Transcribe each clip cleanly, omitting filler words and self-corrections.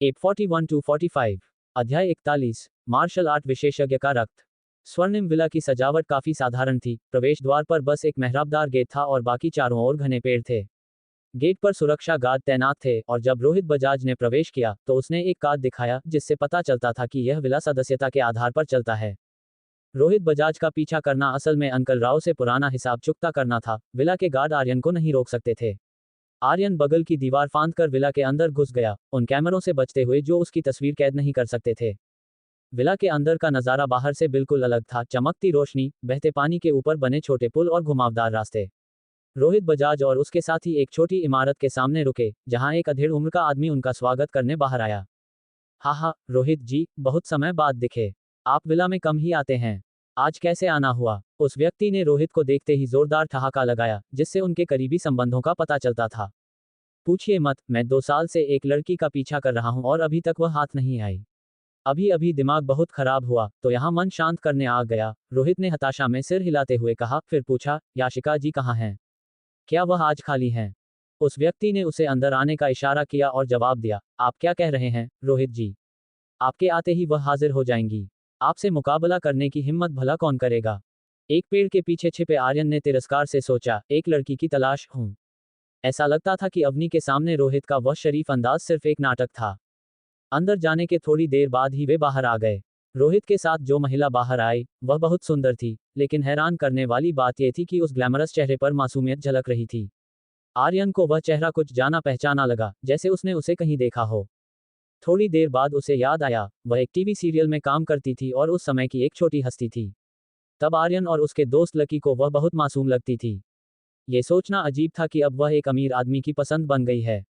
841-45 अध्याय 41 martial art विशेषज्ञ का रक्त। स्वर्णिम विला की सजावट काफी साधारण थी। प्रवेश द्वार पर बस एक मेहराबदार गेट था और बाकी चारों ओर घने पेड़ थे। गेट पर सुरक्षा गार्ड तैनात थे और जब रोहित बजाज ने प्रवेश किया तो उसने एक कार्ड दिखाया जिससे पता चलता था कि यह विला सदस्यता के आधार पर चलता है। रोहित बजाज का पीछा करना असल में अंकल राव से पुराना हिसाब चुकता करना था। विला के गार्ड आर्यन को नहीं रोक सकते थे। आर्यन बगल की दीवार फांदकर विला के अंदर घुस गया, उन कैमरों से बचते हुए जो उसकी तस्वीर कैद नहीं कर सकते थे। विला के अंदर का नजारा बाहर से बिल्कुल अलग था। चमकती रोशनी, बहते पानी के ऊपर बने छोटे पुल और घुमावदार रास्ते। रोहित बजाज और उसके साथी एक छोटी इमारत के सामने रुके, जहां एक अधेड़ उम्र का आदमी उनका स्वागत करने बाहर आया। हाँ, रोहित जी, बहुत समय बाद दिखे। आप विला में कम ही आते हैं। आज कैसे आना हुआ? उस व्यक्ति ने रोहित को देखते ही जोरदार ठहाका लगाया, जिससे उनके करीबी संबंधों का पता चलता था। पूछिए मत, मैं 2 साल से एक लड़की का पीछा कर रहा हूं और अभी तक वह हाथ नहीं आई। अभी अभी दिमाग बहुत खराब हुआ तो यहाँ मन शांत करने आ गया। रोहित ने हताशा में सिर हिलाते हुए कहा, फिर पूछा, याशिका जी कहाँ हैं? क्या वह आज खाली हैं? उस व्यक्ति ने उसे अंदर आने का इशारा किया और जवाब दिया, आप क्या कह रहे हैं, रोहित जी? आपके आते ही वह हाजिर हो जाएंगी। आपसे मुकाबला करने की हिम्मत भला कौन करेगा? एक पेड़ के पीछे छिपे आर्यन ने तिरस्कार से सोचा, एक लड़की की तलाश हूं। ऐसा लगता था कि अवनी के सामने रोहित का वह शरीफ अंदाज सिर्फ एक नाटक था। अंदर जाने के थोड़ी देर बाद ही वे बाहर आ गए। रोहित के साथ जो महिला बाहर आई वह बहुत सुंदर थी, लेकिन हैरान करने वाली बात यह थी कि उस ग्लैमरस चेहरे पर मासूमियत झलक रही थी। आर्यन को वह चेहरा कुछ जाना पहचाना लगा, जैसे उसने उसे कहीं देखा हो। थोड़ी देर बाद उसे याद आया, वह एक टीवी सीरियल में काम करती थी और उस समय की एक छोटी हस्ती थी। तब आर्यन और उसके दोस्त लकी को वह बहुत मासूम लगती थी। ये सोचना अजीब था कि अब वह एक अमीर आदमी की पसंद बन गई है।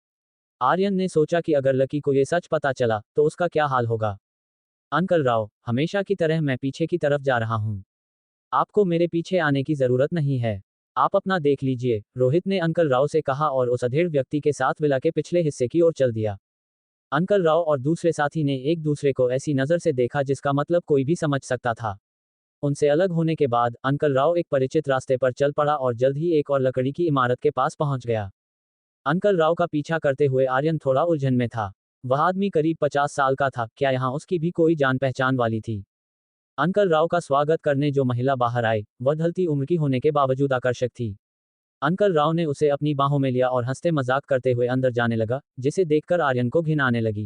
आर्यन ने सोचा कि अगर लकी को ये सच पता चला तो उसका क्या हाल होगा। अंकल राव, हमेशा की तरह मैं पीछे की तरफ जा रहा हूँ। आपको मेरे पीछे आने की जरूरत नहीं है। आप अपना देख लीजिए, रोहित ने अंकल राव से कहा और उस अधेड़ व्यक्ति के साथ विला के पिछले हिस्से की ओर चल दिया। अंकल राव और दूसरे साथी ने एक दूसरे को ऐसी नजर से देखा जिसका मतलब कोई भी समझ सकता था। उनसे अलग होने के बाद अंकल राव एक परिचित रास्ते पर चल पड़ा और जल्द ही एक और लकड़ी की इमारत के पास पहुंच गया। अंकल राव का पीछा करते हुए आर्यन थोड़ा उलझन में था। वह आदमी करीब 50 साल का था, क्या यहाँ उसकी भी कोई जान पहचान वाली थी? अंकल राव का स्वागत करने जो महिला बाहर आई, वह ढलती उम्र की होने के बावजूद आकर्षक थी। अंकल राव ने उसे अपनी बाहों में लिया और हंसते मजाक करते हुए अंदर जाने लगा, जिसे देखकर आर्यन को घिन आने लगी।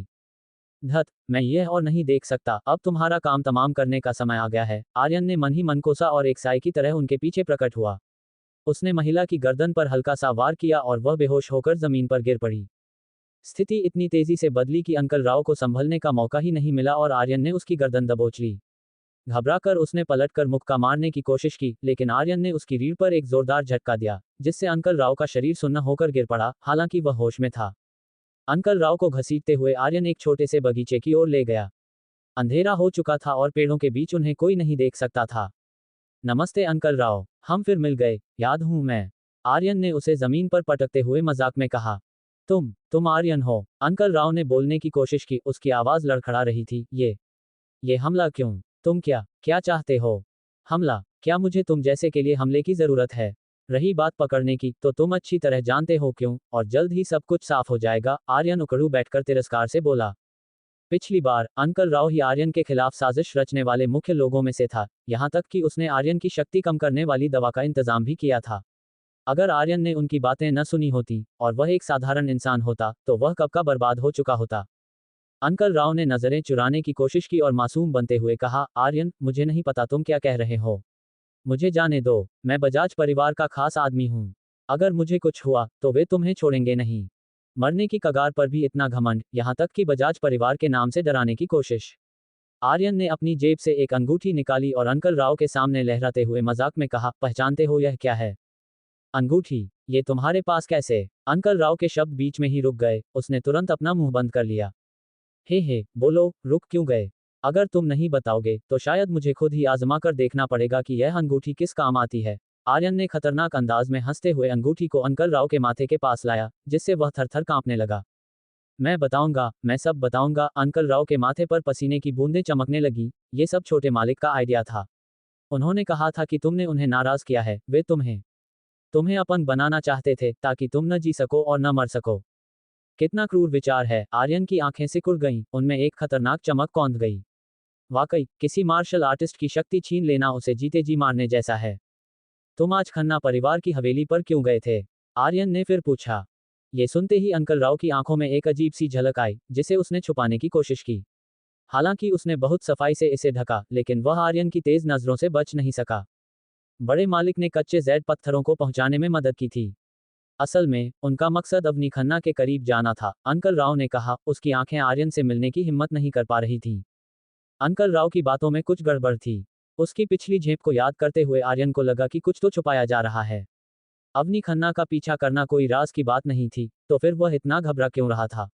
धत, मैं यह और नहीं देख सकता, अब तुम्हारा काम तमाम करने का समय आ गया है। आर्यन ने मन ही मन कोसा और एक साई की तरह उनके पीछे प्रकट हुआ। उसने महिला की गर्दन पर हल्का सा वार किया और वह बेहोश होकर जमीन पर गिर पड़ी। स्थिति इतनी तेजी से बदली कि अंकल राव को संभलने का मौका ही नहीं मिला और आर्यन ने उसकी गर्दन दबोच ली। घबराकर उसने पलटकर मुक्का मारने की कोशिश की, लेकिन आर्यन ने उसकी रीढ़ पर एक जोरदार झटका दिया, जिससे अंकल राव का शरीर सुन्न होकर गिर पड़ा, हालांकि वह होश में था। अंकल राव को घसीटते हुए आर्यन एक छोटे से बगीचे की ओर ले गया। अंधेरा हो चुका था और पेड़ों के बीच उन्हें कोई नहीं देख सकता था। नमस्ते अंकल राव, हम फिर मिल गए, याद हूं मैं? आर्यन ने उसे जमीन पर पटकते हुए मजाक में कहा। तुम आर्यन हो? अंकल राव ने बोलने की कोशिश की, उसकी आवाज लड़खड़ा रही थी। ये हमला क्यों? तुम क्या चाहते हो? हमला? क्या मुझे तुम जैसे के लिए हमले की जरूरत है? रही बात पकड़ने की, तो तुम अच्छी तरह जानते हो क्यों, और जल्द ही सब कुछ साफ हो जाएगा, आर्यन उकड़ू बैठकर तिरस्कार से बोला। पिछली बार अंकल राव ही आर्यन के खिलाफ साजिश रचने वाले मुख्य लोगों में से था, यहां तक कि उसने आर्यन की शक्ति कम करने वाली दवा का इंतजाम भी किया था। अगर आर्यन ने उनकी बातें न सुनी होती और वह एक साधारण इंसान होता तो वह कब का बर्बाद हो चुका होता। अंकल राव ने नजरें चुराने की कोशिश की और मासूम बनते हुए कहा, आर्यन, मुझे नहीं पता तुम क्या कह रहे हो। मुझे जाने दो, मैं बजाज परिवार का खास आदमी हूँ। अगर मुझे कुछ हुआ तो वे तुम्हें छोड़ेंगे नहीं। मरने की कगार पर भी इतना घमंड, यहाँ तक कि बजाज परिवार के नाम से डराने की कोशिश। आर्यन ने अपनी जेब से एक अंगूठी निकाली और अंकल राव के सामने लहराते हुए मजाक में कहा, पहचानते हो यह क्या है? अंगूठी? ये तुम्हारे पास कैसे? अंकल राव के शब्द बीच में ही रुक गए, उसने तुरंत अपना मुंह बंद कर लिया। हे बोलो, रुक क्यों गए? अगर तुम नहीं बताओगे तो शायद मुझे खुद ही आजमा कर देखना पड़ेगा कि यह अंगूठी किस काम आती है। आर्यन ने खतरनाक अंदाज में हंसते हुए अंगूठी को अंकल राव के माथे के पास लाया, जिससे वह थर-थर कांपने लगा। मैं बताऊंगा, मैं सब बताऊंगा। अंकल राव के माथे पर पसीने की बूंदें चमकने लगी। ये सब छोटे मालिक का आइडिया था। उन्होंने कहा था कि तुमने उन्हें नाराज किया है, वे तुम्हें अपन बनाना चाहते थे ताकि तुम न जी सको और न मर सको। कितना क्रूर विचार है। आर्यन की आंखें सिकुड़ गईं, उनमें एक खतरनाक चमक कौंध गई। वाकई, किसी मार्शल आर्टिस्ट की शक्ति छीन लेना उसे जीते जी मारने जैसा है। तुम आज खन्ना परिवार की हवेली पर क्यों गए थे? आर्यन ने फिर पूछा। ये सुनते ही अंकल राव की आंखों में एक अजीब सी झलक आई, जिसे उसने छुपाने की कोशिश की। हालांकि उसने बहुत सफाई से इसे ढका, लेकिन वह आर्यन की तेज नजरों से बच नहीं सका। बड़े मालिक ने कच्चे जेड पत्थरों को पहुंचाने में मदद की थी। असल में उनका मकसद अवनी खन्ना के करीब जाना था, अंकल राव ने कहा। उसकी आंखें आर्यन से मिलने की हिम्मत नहीं कर पा रही थीं। अंकल राव की बातों में कुछ गड़बड़ थी। उसकी पिछली झेप को याद करते हुए आर्यन को लगा कि कुछ तो छुपाया जा रहा है। अवनी खन्ना का पीछा करना कोई राज की बात नहीं थी, तो फिर वह इतना घबरा क्यों रहा था?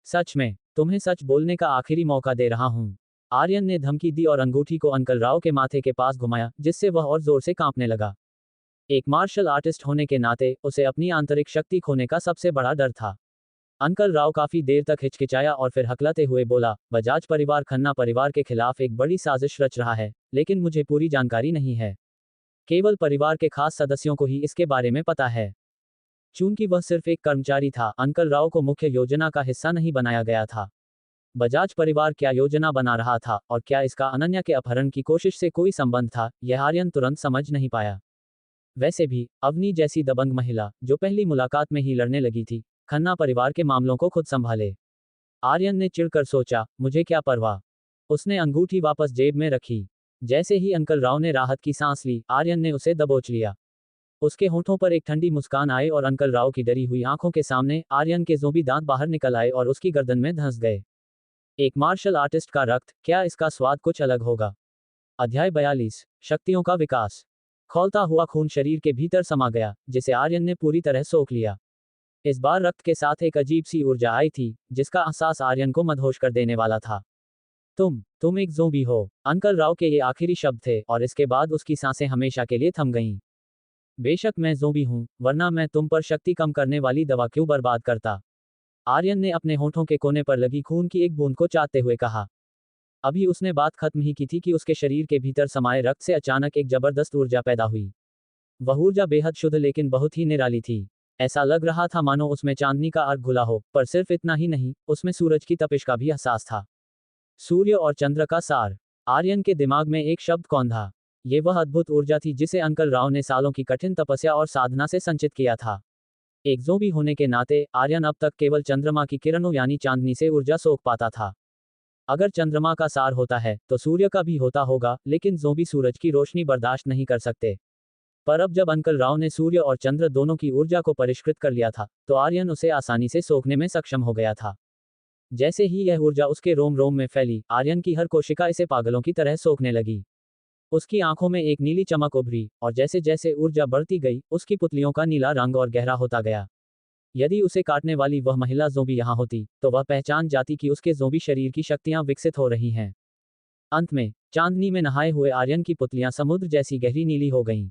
सच में, तुम्हें सच बोलने का आखिरी मौका दे रहा हूं। आर्यन ने धमकी दी और अंगूठी को अंकल राव के माथे के पास घुमाया, जिससे वह और जोर से कांपने लगा। एक मार्शल आर्टिस्ट होने के नाते उसे अपनी आंतरिक शक्ति खोने का सबसे बड़ा डर था। अंकल राव काफी देर तक हिचकिचाया और फिर हकलाते हुए बोला, बजाज परिवार खन्ना परिवार के खिलाफ एक बड़ी साजिश रच रहा है, लेकिन मुझे पूरी जानकारी नहीं है। केवल परिवार के खास सदस्यों को ही इसके बारे में पता है। चूंकि वह सिर्फ एक कर्मचारी था, अंकल राव को मुख्य योजना का हिस्सा नहीं बनाया गया था। बजाज परिवार क्या योजना बना रहा था, और क्या इसका अनन्या के अपहरण की कोशिश से कोई संबंध था, यह आर्यन तुरंत समझ नहीं पाया। वैसे भी, अवनी जैसी दबंग महिला, जो पहली मुलाकात में ही लड़ने लगी थी, खन्ना परिवार के मामलों को खुद संभाले। आर्यन ने चिढ़कर सोचा, मुझे क्या परवाह। उसने अंगूठी वापस जेब में रखी। जैसे ही अंकल राव ने राहत की सांस ली, आर्यन ने उसे दबोच लिया। उसके होठों पर एक ठंडी मुस्कान आई और अंकल राव की डरी हुई आंखों के सामने आर्यन के जोबी दांत बाहर निकल आए और उसकी गर्दन में धंस गए। एक मार्शल आर्टिस्ट का रक्त, क्या इसका स्वाद कुछ अलग होगा? अध्याय 42, शक्तियों का विकास। खौलता हुआ खून शरीर के भीतर समा गया, जिसे आर्यन ने पूरी तरह सोख लिया। इस बार रक्त के साथ एक अजीब सी ऊर्जा आई थी, जिसका एहसास आर्यन को मदहोश कर देने वाला था। तुम एक ज़ोंबी हो। अंकल राव के ये आखिरी शब्द थे, और इसके बाद उसकी सांसें हमेशा के लिए थम गईं। बेशक मैं ज़ोंबी हूं, वरना मैं तुम पर शक्ति कम करने वाली दवा क्यों बर्बाद करता? आर्यन ने अपने होठों के कोने पर लगी खून की एक बूंद को चाटते हुए कहा। अभी उसने बात खत्म ही की थी कि उसके शरीर के भीतर समाये रक्त से अचानक एक जबरदस्त ऊर्जा पैदा हुई। वह ऊर्जा बेहद शुद्ध लेकिन बहुत ही निराली थी। ऐसा लग रहा था मानो उसमें चांदनी का अर्क घुला हो, पर सिर्फ इतना ही नहीं, उसमें सूरज की तपिश का भी एहसास था। सूर्य और चंद्र का सार। आर्यन के दिमाग में एक शब्द कौंधा। ये वह अद्भुत ऊर्जा थी जिसे अंकल राव ने सालों की कठिन तपस्या और साधना से संचित किया था। एक ज़ोंबी होने के नाते आर्यन अब तक केवल चंद्रमा की किरणों यानी चांदनी से ऊर्जा सोख पाता था। अगर चंद्रमा का सार होता है, तो सूर्य का भी होता होगा, लेकिन ज़ोंबी सूरज की रोशनी बर्दाश्त नहीं कर सकते। पर अब जब अंकल राव ने सूर्य और चंद्र दोनों की ऊर्जा को परिष्कृत कर लिया था, तो आर्यन उसे आसानी से सोखने में सक्षम हो गया था। जैसे ही यह ऊर्जा उसके रोम रोम में फैली, आर्यन की हर कोशिका इसे पागलों की तरह सोखने लगी। उसकी आंखों में एक नीली चमक उभरी, और जैसे जैसे ऊर्जा बढ़ती गई, उसकी पुतलियों का नीला रंग और गहरा होता गया। यदि उसे काटने वाली वह महिला ज़ोंबी यहाँ होती, तो वह पहचान जाती कि उसके ज़ोंबी शरीर की शक्तियां विकसित हो रही हैं। अंत में, चांदनी में नहाए हुए आर्यन की पुतलियां समुद्र जैसी गहरी नीली हो गईं।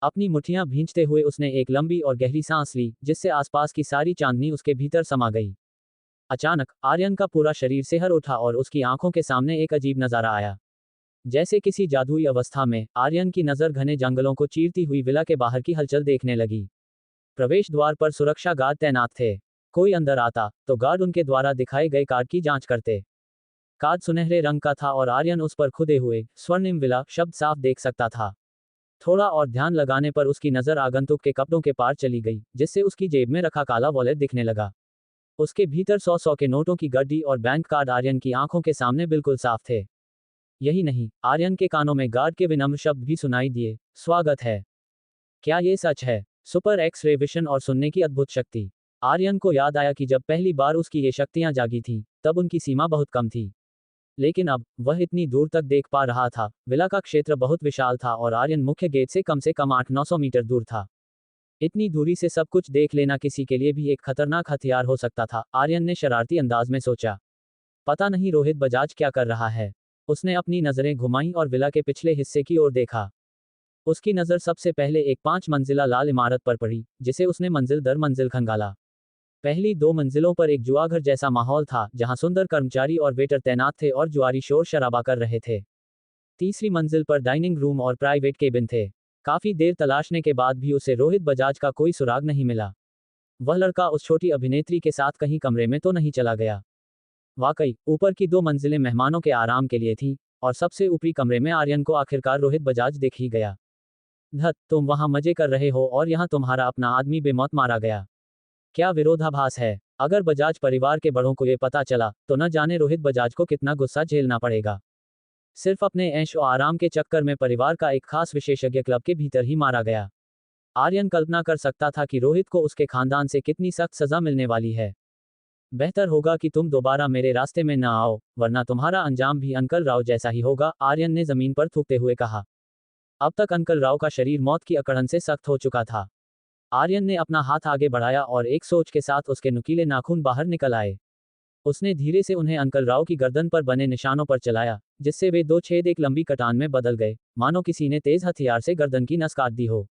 अपनी मुट्ठियां भींचते हुए उसने एक लंबी और गहरी सांस ली, जिससे आसपास की सारी चांदनी उसके भीतर समा गई। अचानक, आर्यन का पूरा शरीर सिहर उठा और उसकी आंखों के सामने एक अजीब नजारा आया। जैसे किसी जादुई अवस्था में, आर्यन की नजर घने जंगलों को चीरती हुई विला के बाहर की हलचल देखने लगी। प्रवेश द्वार पर सुरक्षा गार्ड तैनात थे। कोई अंदर आता, तो गार्ड उनके द्वारा दिखाए गए कार्ड की जांच करते। कार्ड सुनहरे रंग का था और आर्यन उस पर खुदे हुए स्वर्णिम विला शब्द साफ देख सकता था। थोड़ा और ध्यान लगाने पर उसकी नजर आगंतुक के कपड़ों के पार चली गई, जिससे उसकी जेब में रखा काला वॉलेट दिखने लगा। उसके भीतर 100 के नोटों की गड्डी और बैंक कार्ड आर्यन की आंखों के सामने बिल्कुल साफ थे। यही नहीं, आर्यन के कानों में गार्ड के विनम्र शब्द भी सुनाई दिए, स्वागत है। क्या ये सच है? सुपर एक्स-रे विशन और सुनने की अद्भुत शक्ति। आर्यन को याद आया कि जब पहली बार उसकी ये शक्तियां जागी थीं, तब उनकी सीमा बहुत कम थी। लेकिन अब, वह इतनी दूर तक देख पा रहा था। विला का क्षेत्र बहुत विशाल था और आर्यन मुख्य गेट से कम 800-900 मीटर दूर था। इतनी दूरी से सब कुछ देख लेना किसी के लिए भी एक खतरनाक हथियार हो सकता था, आर्यन ने शरारती अंदाज में सोचा। पता नहीं रोहित बजाज क्या कर रहा है। उसने अपनी नजरें घुमाईं और विला के पिछले हिस्से की ओर देखा। उसकी नजर सबसे पहले एक 5 मंजिला लाल इमारत पर पड़ी, जिसे उसने मंजिल दर मंजिल खंगाला। पहली 2 मंजिलों पर एक जुआघर जैसा माहौल था, जहां सुंदर कर्मचारी और वेटर तैनात थे और जुआरी शोर शराबा कर रहे थे। तीसरी मंजिल पर डाइनिंग रूम और प्राइवेट केबिन थे। काफी देर तलाशने के बाद भी उसे रोहित बजाज का कोई सुराग नहीं मिला। वह लड़का उस छोटी अभिनेत्री के साथ कहीं कमरे में तो नहीं चला गया। वाकई ऊपर की 2 मंजिलें मेहमानों के आराम के लिए थीं, और सबसे ऊपरी कमरे में आर्यन को आखिरकार रोहित बजाज दिख ही गया। धत, तुम वहां मजे कर रहे हो और यहाँ तुम्हारा अपना आदमी बेमौत मारा गया। क्या विरोधाभास है। अगर बजाज परिवार के बड़ों को ये पता चला तो न जाने रोहित बजाज को कितना गुस्सा झेलना पड़ेगा। सिर्फ अपने ऐश और आराम के चक्कर में परिवार का एक खास विशेषज्ञ क्लब के भीतर ही मारा गया। आर्यन कल्पना कर सकता था कि रोहित को उसके खानदान से कितनी सख्त सजा मिलने वाली है। बेहतर होगा कि तुम दोबारा मेरे रास्ते में न आओ, वरना तुम्हारा अंजाम भी अंकल राव जैसा ही होगा, आर्यन ने जमीन पर थूकते हुए कहा। अब तक अंकल राव का शरीर मौत की अकड़न से सख्त हो चुका था। आर्यन ने अपना हाथ आगे बढ़ाया और एक सोच के साथ उसके नुकीले नाखून बाहर निकल आए। उसने धीरे से उन्हें अंकल राव की गर्दन पर बने निशानों पर चलाया, जिससे वे 2 छेद एक लंबी कटान में बदल गए, मानो किसी ने तेज हथियार से गर्दन की नस काट दी हो।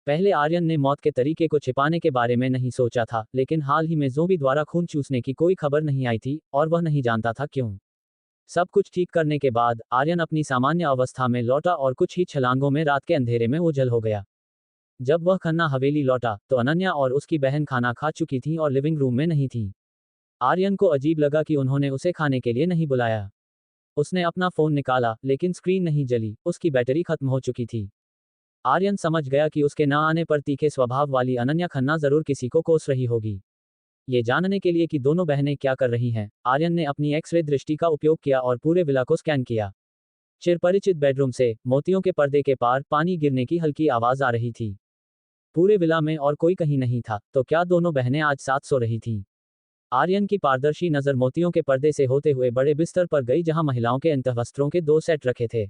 पहले आर्यन ने मौत के तरीके को छिपाने के बारे में नहीं सोचा था, लेकिन हाल ही में ज़ोंबी द्वारा खून चूसने की कोई खबर नहीं आई थी, और वह नहीं जानता था क्यों। सब कुछ ठीक करने के बाद आर्यन अपनी सामान्य अवस्था में लौटा और कुछ ही छलांगों में रात के अंधेरे में ओझल हो गया। जब वह खन्ना हवेली लौटा तो अनन्या और उसकी बहन खाना खा चुकी थीं और लिविंग रूम में नहीं थीं। आर्यन को अजीब लगा कि उन्होंने उसे खाने के लिए नहीं बुलाया। उसने अपना फोन निकाला, लेकिन स्क्रीन नहीं जली, उसकी बैटरी खत्म हो चुकी थी। आर्यन समझ गया कि उसके न आने पर तीखे स्वभाव वाली अनन्या खन्ना जरूर किसी को कोस रही होगी। ये जानने के लिए कि दोनों बहनें क्या कर रही हैं, आर्यन ने अपनी एक्स-रे दृष्टि का उपयोग किया और पूरे विला को स्कैन किया। चिरपरिचित बेडरूम से मोतियों के पर्दे के पार पानी गिरने की हल्की आवाज आ रही थी। पूरे विला में और कोई कहीं नहीं था, तो क्या दोनों बहनें आज साथ सो रही थीं? आर्यन की पारदर्शी नजर मोतियों के पर्दे से होते हुए बड़े बिस्तर पर गई, जहां महिलाओं के अंतःवस्त्रों के 2 सेट रखे थे।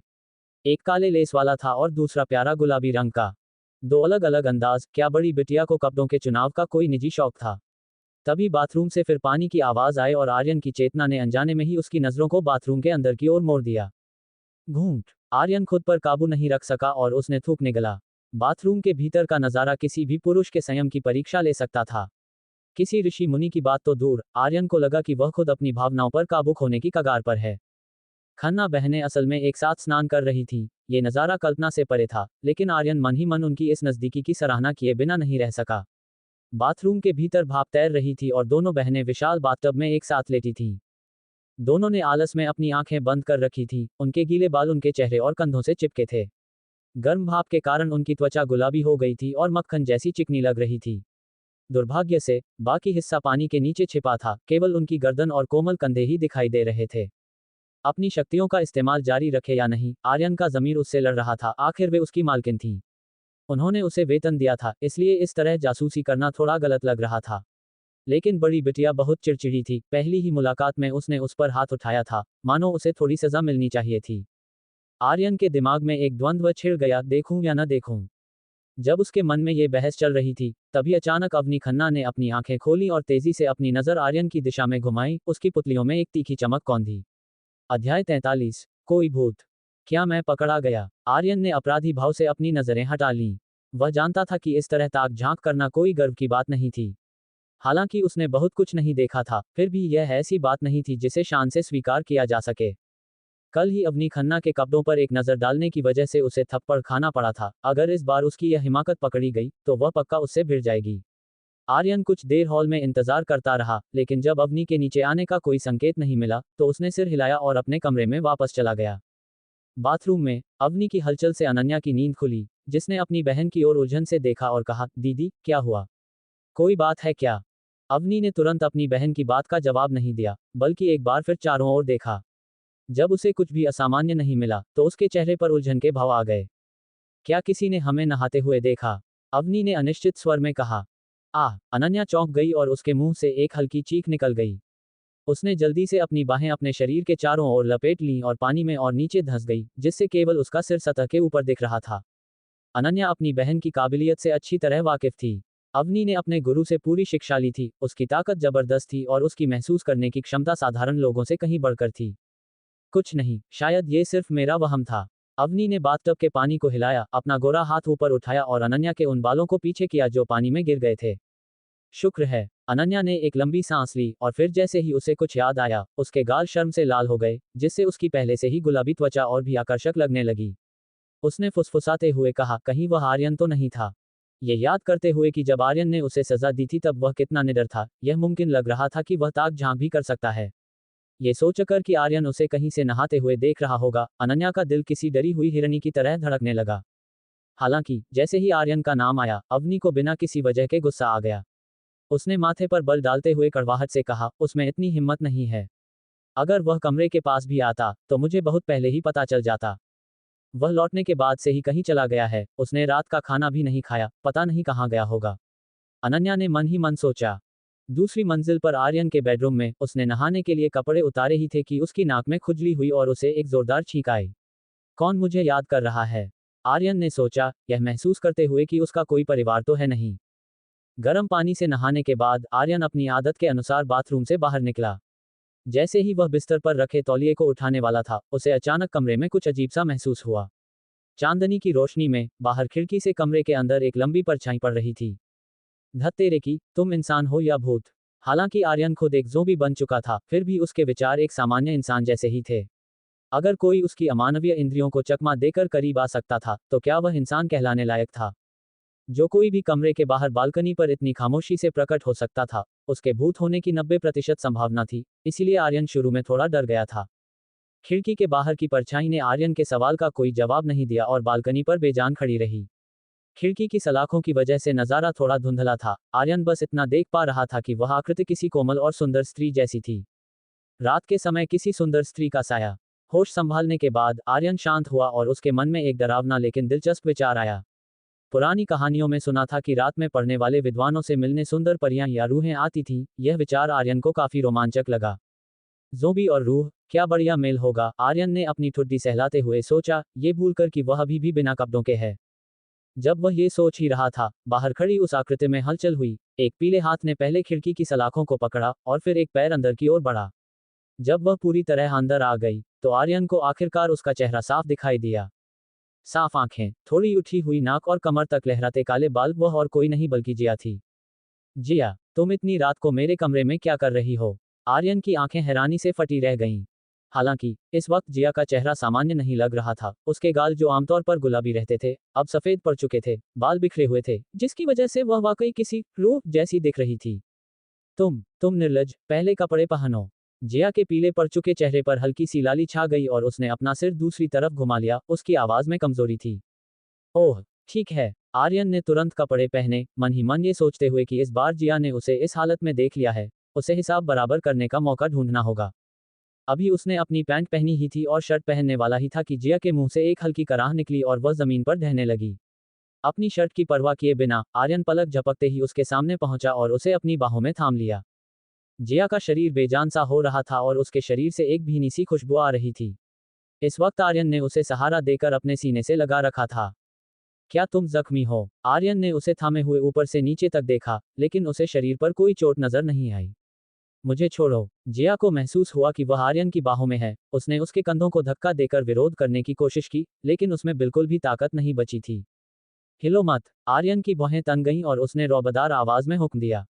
एक काले लेस वाला था और दूसरा प्यारा गुलाबी रंग का। 2 अलग अलग अंदाज। क्या बड़ी बिटिया को कपड़ों के चुनाव का कोई निजी शौक था? तभी बाथरूम से फिर पानी की आवाज आई और आर्यन की चेतना ने अनजाने में ही उसकी नजरों को बाथरूम के अंदर की ओर मोड़ दिया। घूंट। आर्यन खुद पर काबू नहीं रख सका और उसने थूक निगला। बाथरूम के भीतर का नजारा किसी भी पुरुष के संयम की परीक्षा ले सकता था। किसी ऋषि मुनि की बात तो दूर, आर्यन को लगा कि वह खुद अपनी भावनाओं पर काबू खोने की कगार पर है। खन्ना बहनें असल में एक साथ स्नान कर रही थीं। ये नजारा कल्पना से परे था, लेकिन आर्यन मन ही मन उनकी इस नजदीकी की सराहना किए बिना नहीं रह सका। बाथरूम के भीतर भाप तैर रही थी और दोनों बहनें विशाल बाथटब में एक साथ लेटी थीं। दोनों ने आलस में अपनी आंखें बंद कर रखी थीं, उनके गीले बाल उनके चेहरे और कंधों से चिपके थे। गर्म भाप के कारण उनकी त्वचा गुलाबी हो गई थी और मक्खन जैसी चिकनी लग रही थी। दुर्भाग्य से बाकी हिस्सा पानी के नीचे छिपा था, केवल उनकी गर्दन और कोमल कंधे ही दिखाई दे रहे थे। अपनी शक्तियों का इस्तेमाल जारी रखे या नहीं, आर्यन का ज़मीर उससे लड़ रहा था। आखिर वे उसकी मालकिन थीं। उन्होंने उसे वेतन दिया था, इसलिए इस तरह जासूसी करना थोड़ा गलत लग रहा था। लेकिन बड़ी बिटिया बहुत चिड़चिड़ी थी। पहली ही मुलाकात में उसने उस पर हाथ उठाया था, मानो उसे थोड़ी सजा मिलनी चाहिए थी। आर्यन के दिमाग में एक द्वंद्व छिड़ गया, देखूं या न देखूं। जब उसके मन में ये बहस चल रही थी, तभी अचानक अवनी खन्ना ने अपनी आंखें खोली और तेजी से अपनी नजर आर्यन की दिशा में घुमाई। उसकी पुतलियों में एक तीखी चमक कौंधी। अध्याय 43। कोई भूत। क्या मैं पकड़ा गया? आर्यन ने अपराधी भाव से अपनी नजरें हटा लीं। वह जानता था कि इस तरह ताक झांक करना कोई गर्व की बात नहीं थी। हालांकि उसने बहुत कुछ नहीं देखा था, फिर भी यह ऐसी बात नहीं थी जिसे शान से स्वीकार किया जा सके। कल ही अवनी खन्ना के कपड़ों पर एक नजर डालने की वजह से उसे थप्पड़ खाना पड़ा था। अगर इस बार उसकी यह हिमाकत पकड़ी गई तो वह पक्का उससे भिड़ जाएगी। आर्यन कुछ देर हॉल में इंतजार करता रहा, लेकिन जब अवनी के नीचे आने का कोई संकेत नहीं मिला तो उसने सिर हिलाया और अपने कमरे में वापस चला गया। बाथरूम में अवनी की हलचल से अनन्या की नींद खुली, जिसने अपनी बहन की ओर उलझन से देखा और कहा, दीदी, क्या हुआ? कोई बात है क्या? अवनी ने तुरंत अपनी बहन की बात का जवाब नहीं दिया, बल्कि एक बार फिर चारों ओर देखा। जब उसे कुछ भी असामान्य नहीं मिला तो उसके चेहरे पर उलझन के भाव आ गए। क्या किसी ने हमें नहाते हुए देखा? अवनी ने अनिश्चित स्वर में कहा। अनन्या चौंक गई और उसके मुंह से एक हल्की चीख निकल गई। उसने जल्दी से अपनी बाहें अपने शरीर के चारों ओर लपेट लीं और पानी में और नीचे धंस गई, जिससे केवल उसका सिर सतह के ऊपर दिख रहा था। अनन्या अपनी बहन की काबिलियत से अच्छी तरह वाकिफ थी। अवनी ने अपने गुरु से पूरी शिक्षा ली थी, उसकी ताकत जबरदस्त थी और उसकी महसूस करने की क्षमता साधारण लोगों से कहीं बढ़कर थी। कुछ नहीं, शायद ये सिर्फ मेरा वहम था। अवनी ने बाथटब के पानी को हिलाया, अपना गोरा हाथ ऊपर उठाया और अनन्या के उन बालों को पीछे किया जो पानी में गिर गए थे। शुक्र है। अनन्या ने एक लंबी सांस ली और फिर जैसे ही उसे कुछ याद आया, उसके गाल शर्म से लाल हो गए, जिससे उसकी पहले से ही गुलाबी त्वचा और भी आकर्षक लगने लगी। उसने फुसफुसाते हुए कहा, कहीं वह आर्यन तो नहीं था? ये याद करते हुए कि जब आर्यन ने उसे सजा दी थी तब वह कितना निडर था, यह मुमकिन लग रहा था कि वह ताक झांक भी कर सकता है। ये सोचकर कि आर्यन उसे कहीं से नहाते हुए देख रहा होगा, अनन्या का दिल किसी डरी हुई हिरनी की तरह धड़कने लगा। हालांकि जैसे ही आर्यन का नाम आया, अवनी को बिना किसी वजह के गुस्सा आ गया। उसने माथे पर बल डालते हुए कड़वाहट से कहा, उसमें इतनी हिम्मत नहीं है। अगर वह कमरे के पास भी आता तो मुझे बहुत पहले ही पता चल जाता। वह लौटने के बाद से ही कहीं चला गया है, उसने रात का खाना भी नहीं खाया, पता नहीं कहाँ गया होगा। अनन्या ने मन ही मन सोचा। दूसरी मंजिल पर आर्यन के बेडरूम में उसने नहाने के लिए कपड़े उतारे ही थे कि उसकी नाक में खुजली हुई और उसे एक जोरदार छींक आई। कौन मुझे याद कर रहा है? आर्यन ने सोचा, यह महसूस करते हुए कि उसका कोई परिवार तो है नहीं। गर्म पानी से नहाने के बाद आर्यन अपनी आदत के अनुसार बाथरूम से बाहर निकला। जैसे ही वह बिस्तर पर रखे तौलिए को उठाने वाला था, उसे अचानक कमरे में कुछ अजीब सा महसूस हुआ। चांदनी की रोशनी में बाहर खिड़की से कमरे के अंदर एक लंबी परछाई पड़ रही थी। धत तेरे की, तुम इंसान हो या भूत? हालांकि आर्यन खुद एक ज़ोंबी बन चुका था, फिर भी उसके विचार एक सामान्य इंसान जैसे ही थे। अगर कोई उसकी अमानवीय इंद्रियों को चकमा देकर करीब आ सकता था, तो क्या वह इंसान कहलाने लायक था? जो कोई भी कमरे के बाहर बालकनी पर इतनी खामोशी से प्रकट हो सकता था, उसके भूत होने की 90% संभावना थी, इसीलिए आर्यन शुरू में थोड़ा डर गया था। खिड़की के बाहर की परछाई ने आर्यन के सवाल का कोई जवाब नहीं दिया और बालकनी पर बेजान खड़ी रही। खिड़की की सलाखों की वजह से नज़ारा थोड़ा धुंधला था, आर्यन बस इतना देख पा रहा था कि वह आकृति किसी कोमल और सुंदर स्त्री जैसी थी। रात के समय किसी सुंदर स्त्री का साया। होश संभालने के बाद आर्यन शांत हुआ और उसके मन में एक डरावना लेकिन दिलचस्प विचार आया। पुरानी कहानियों में सुना था कि रात में पढ़ने वाले विद्वानों से मिलने सुंदर परियां या रूहें आती थीं। यह विचार आर्यन को काफी रोमांचक लगा। ज़ोंबी और रूह, क्या बढ़िया मेल होगा, आर्यन ने अपनी ठुड्डी सहलाते हुए सोचा, ये भूलकर कि वह अभी भी बिना कपड़ों के है। जब वह ये सोच ही रहा था, बाहर खड़ी उस आकृति में हलचल हुई। एक पीले हाथ ने पहले खिड़की की सलाखों को पकड़ा और फिर एक पैर अंदर की ओर बढ़ा। जब वह पूरी तरह अंदर आ गई, तो आर्यन को आखिरकार उसका चेहरा साफ दिखाई दिया। साफ आंखें, थोड़ी उठी हुई नाक और कमर तक लहराते काले बाल, वह और कोई नहीं बल्कि जिया थी। जिया, तुम इतनी रात को मेरे कमरे में क्या कर रही हो? आर्यन की आंखें हैरानी से फटी रह गईं। हालांकि इस वक्त जिया का चेहरा सामान्य नहीं लग रहा था, उसके गाल जो आमतौर पर गुलाबी रहते थे, अब सफेद पड़ चुके थे, बाल बिखरे हुए थे, जिसकी वजह से वह वाकई किसी रूह जैसी दिख रही थी। तुम निर्लज, पहले कपड़े पहनो। जिया के पीले पड़ चुके चेहरे पर हल्की सी लाली छा गई और उसने अपना सिर दूसरी तरफ घुमा लिया, उसकी आवाज में कमजोरी थी। ओह, ठीक है। आर्यन ने तुरंत कपड़े पहने, मन ही मन ये सोचते हुए कि इस बार जिया ने उसे इस हालत में देख लिया है, उसे हिसाब बराबर करने का मौका ढूंढना होगा। अभी उसने अपनी पैंट पहनी ही थी और शर्ट पहनने वाला ही था कि जिया के मुंह से एक हल्की कराह निकली और वह जमीन पर ढहने लगी। अपनी शर्ट की परवाह किए बिना आर्यन पलक झपकते ही उसके सामने पहुंचा और उसे अपनी बाहों में थाम लिया। जिया का शरीर बेजान सा हो रहा था और उसके शरीर से एक भीनी सी खुशबू आ रही थी। इस वक्त आर्यन ने उसे सहारा देकर अपने सीने से लगा रखा था। क्या तुम जख्मी हो? आर्यन ने उसे थामे हुए ऊपर से नीचे तक देखा, लेकिन उसे शरीर पर कोई चोट नजर नहीं आई। मुझे छोड़ो। जिया को महसूस हुआ कि वह आर्यन की बाहों में है। उसने उसके कंधों को धक्का देकर विरोध करने की कोशिश की, लेकिन उसमें बिल्कुल भी ताकत नहीं बची थी। हिलो मत। आर्यन की भौहें तन गईं और उसने रौबदार आवाज में हुक्म दिया।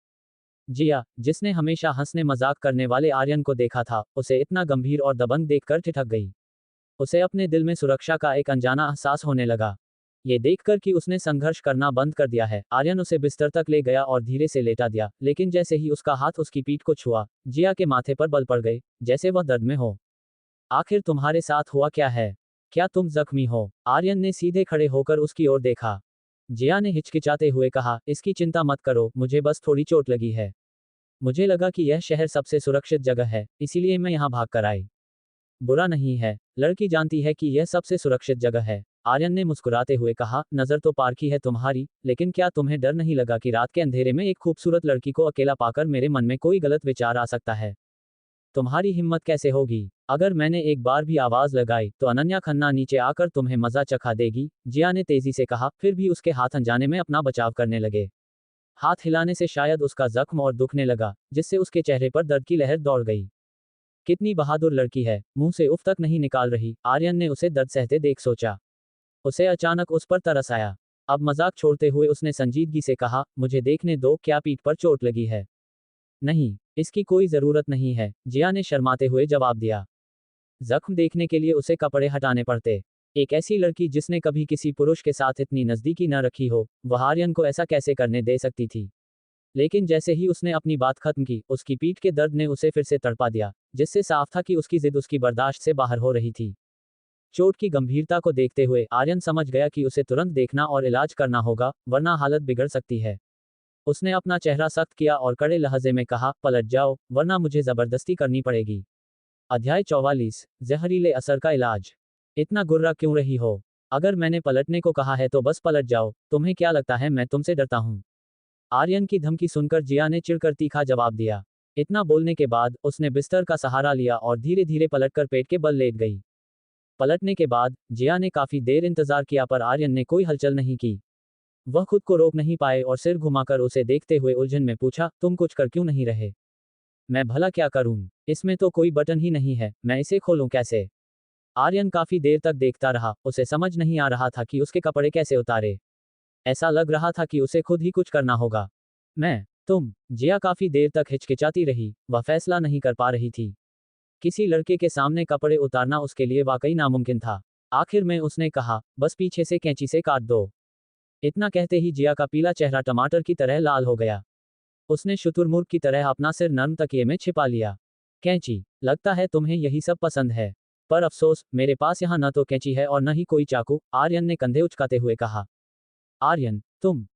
जिया, जिसने हमेशा हंसने मजाक करने वाले आर्यन को देखा था, उसे इतना गंभीर और दबंग देखकर ठिठक गई। उसे अपने दिल में सुरक्षा का एक अनजाना एहसास होने लगा। ये देखकर कि उसने संघर्ष करना बंद कर दिया है, आर्यन उसे बिस्तर तक ले गया और धीरे से लेटा दिया, लेकिन जैसे ही उसका हाथ उसकी पीठ को छुआ, जिया के माथे पर बल पड़ गए, जैसे वह दर्द में हो। आखिर तुम्हारे साथ हुआ क्या है? क्या तुम जख्मी हो? आर्यन ने सीधे खड़े होकर उसकी ओर देखा। जिया ने हिचकिचाते हुए कहा, इसकी चिंता मत करो, मुझे बस थोड़ी चोट लगी है। मुझे लगा कि यह शहर सबसे सुरक्षित जगह है, इसीलिए मैं यहाँ भाग कर आई। बुरा नहीं है, लड़की जानती है कि यह सबसे सुरक्षित जगह है। आर्यन ने मुस्कुराते हुए कहा, नजर तो पारखी है तुम्हारी, लेकिन क्या तुम्हें डर नहीं लगा कि रात के अंधेरे में एक खूबसूरत लड़की को अकेला पाकर मेरे मन में कोई गलत विचार आ सकता है? तुम्हारी हिम्मत कैसे होगी? अगर मैंने एक बार भी आवाज लगाई तो अनन्या खन्ना नीचे आकर तुम्हें मजा चखा देगी, जिया ने तेजी से कहा, फिर भी उसके हाथ अनजाने में अपना बचाव करने लगे। हाथ हिलाने से शायद उसका जख्म और दुखने लगा, जिससे उसके चेहरे पर दर्द की लहर दौड़ गई। कितनी बहादुर लड़की है, मुंह से उफ तक नहीं निकाल रही, आर्यन ने उसे दर्द सहते देख सोचा। उसे अचानक उस पर तरस आया। अब मजाक छोड़ते हुए उसने संजीदगी से कहा, मुझे देखने दो, क्या पीठ पर चोट लगी है? नहीं, इसकी कोई जरूरत नहीं है, जिया ने शर्माते हुए जवाब दिया। जख्म देखने के लिए उसे कपड़े हटाने पड़ते। एक ऐसी लड़की जिसने कभी किसी पुरुष के साथ इतनी नज़दीकी न रखी हो, वह आर्यन को ऐसा कैसे करने दे सकती थी। लेकिन जैसे ही उसने अपनी बात खत्म की, उसकी पीठ के दर्द ने उसे फिर से तड़पा दिया, जिससे साफ था कि उसकी जिद उसकी बर्दाश्त से बाहर हो रही थी। चोट की गंभीरता को देखते हुए आर्यन समझ गया कि उसे तुरंत देखना और इलाज करना होगा, वरना हालत बिगड़ सकती है। उसने अपना चेहरा सख्त किया और कड़े लहजे में कहा, पलट जाओ, वरना मुझे जबरदस्ती करनी पड़ेगी। अध्याय 44, जहरीले असर का इलाज। इतना गुर्रा क्यों रही हो? अगर मैंने पलटने को कहा है तो बस पलट जाओ, तुम्हें क्या लगता है मैं तुमसे डरता हूँ? आर्यन की धमकी सुनकर जिया ने चिढ़कर तीखा जवाब दिया। इतना बोलने के बाद उसने बिस्तर का सहारा लिया और धीरे धीरे पलटकर पेट के बल लेट गई। पलटने के बाद जिया ने काफी देर इंतजार किया पर आर्यन ने कोई हलचल नहीं की। वह खुद को रोक नहीं पाए और सिर घुमाकर उसे देखते हुए उलझन में पूछा, तुम कुछ कर क्यों नहीं रहे? मैं भला क्या करूं? इसमें तो कोई बटन ही नहीं है, मैं इसे खोलूं कैसे? आर्यन काफी देर तक देखता रहा, उसे समझ नहीं आ रहा था कि उसके कपड़े कैसे उतारे। ऐसा लग रहा था कि उसे खुद ही कुछ करना होगा। जिया काफी देर तक हिचकिचाती रही, वह फैसला नहीं कर पा रही थी। किसी लड़के के सामने कपड़े उतारना उसके लिए वाकई नामुमकिन था। आखिर में उसने कहा, बस पीछे से कैंची से काट दो। इतना कहते ही जिया का पीला चेहरा टमाटर की तरह लाल हो गया। उसने शुतुरमुर्ग की तरह अपना सिर नर्म तकिए में छिपा लिया। कैंची, लगता है तुम्हें यही सब पसंद है। पर अफसोस, मेरे पास यहाँ न तो कैंची है और न ही कोई चाकू, आर्यन ने कंधे उचकाते हुए कहा। आर्यन,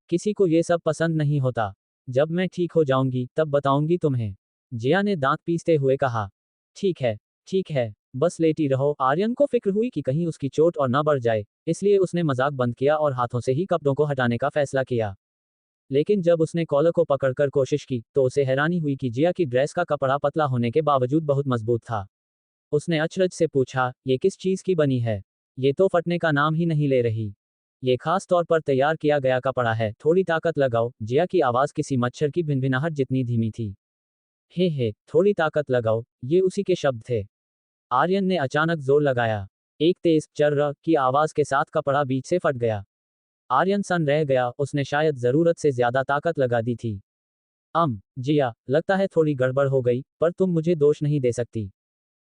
किसी को ये सब पसंद नहीं होता। जब मैं ठीक हो जाऊंगी तब बताऊंगी तुम्हें। जिया ने दांत पीसते हुए कहा। ठीक है, ठीक है, बस लेटी रहो। आर्यन को फिक्र हुई कि कहीं उसकी चोट और न बढ़ जाए, इसलिए उसने मजाक बंद किया और हाथों से ही कपड़ों को हटाने का फैसला किया। लेकिन जब उसने कॉलर को पकड़कर कोशिश की तो उसे हैरानी हुई कि जिया की ड्रेस का कपड़ा पतला होने के बावजूद बहुत मजबूत था। उसने अचरज से पूछा, ये किस चीज की बनी है? ये तो फटने का नाम ही नहीं ले रही। ये खास तौर पर तैयार किया गया कपड़ा है, थोड़ी ताकत लगाओ। जिया की आवाज किसी मच्छर की भिनभिनाहट जितनी धीमी थी। हे, थोड़ी ताकत लगाओ, ये उसी के शब्द थे। आर्यन ने अचानक जोर लगाया। एक तेज चर्र की आवाज के साथ कपड़ा बीच से फट गया। आर्यन सन रह गया, उसने शायद जरूरत से ज्यादा ताकत लगा दी थी। जिया, लगता है थोड़ी गड़बड़ हो गई, पर तुम मुझे दोष नहीं दे सकती।